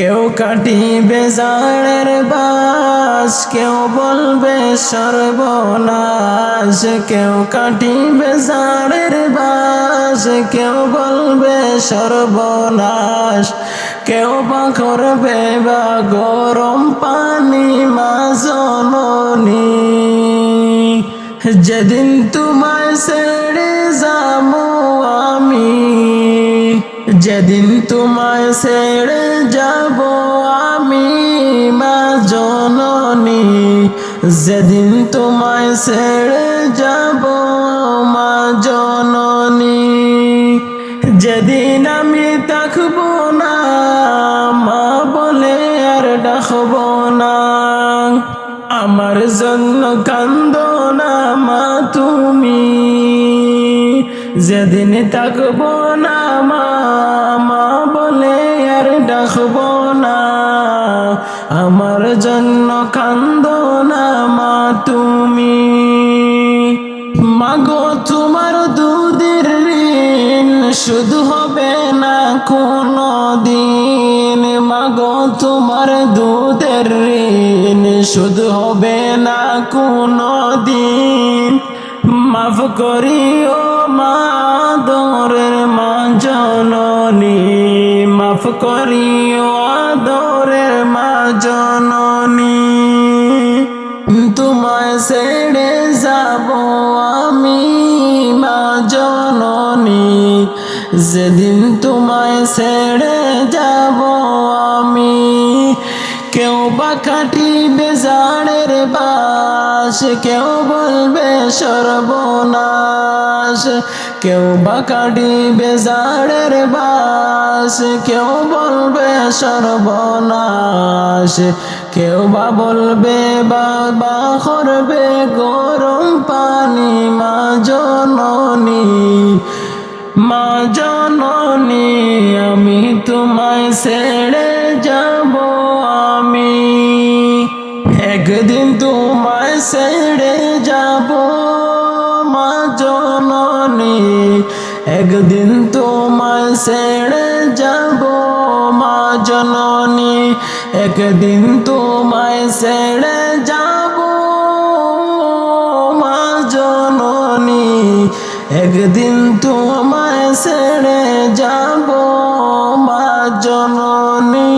কেউ কাটিবে জাড়ের বাস, কেউ বলবে সর্বনাশ। কেউ কাটিবে জাড়ের বাস, কেউ বলবে সর্বনাশ। কেউ বা করবে বা গরম পানি মা জননী। যেদিন তোমায় ছেড়ে যাবো আমি, যেদিন তোমায় ছেড়ে যাব আমি মা জননী। যেদিন তোমায় ছেড়ে যাব মা জননী। যেদিন আমি থাকবো না মা বলে আর ডাকবো না, আমার জন্য কান্দো না মা তুমি। যেদিন থাকবো না মা বলে আর ডাকবো না, আমার জন্য কান্দো না মা তুমি। মাগো তোমার দুধের ঋণ শুধু হবে না কোনো দিন। মাগো তোমার দুধের ঋণ শুধু হবে না কোনো দিন। মাফ করিও মা আদরের মা জননী, মাফ করিও আদরের মা জননী। তোমায় ছেড়ে যাব আমি মা জননী। যেদিন তোমায় ছেড়ে যাব আমি, কেউ বা কাটিবে জাড়ের বাস, কেউ বলবে সর্বনাশ। কেউ বা কাটিবে জাড়ের বাস, কেউ বলবে সর্বনাশ। কেউ বা বলবে বাবা করবে গরম পানি মা জননী। মা জননী আমি তোমায় ছেড়ে যাব আমি, একদিন তোমায় ছেড়ে যাব মা জননী। একদিন তোমায় ছেড়ে যাব মা জননী। একদিন তোমায় ছেড়ে যাব মা জননী। একদিন তোমায় ছেড়ে যাব মা জননী।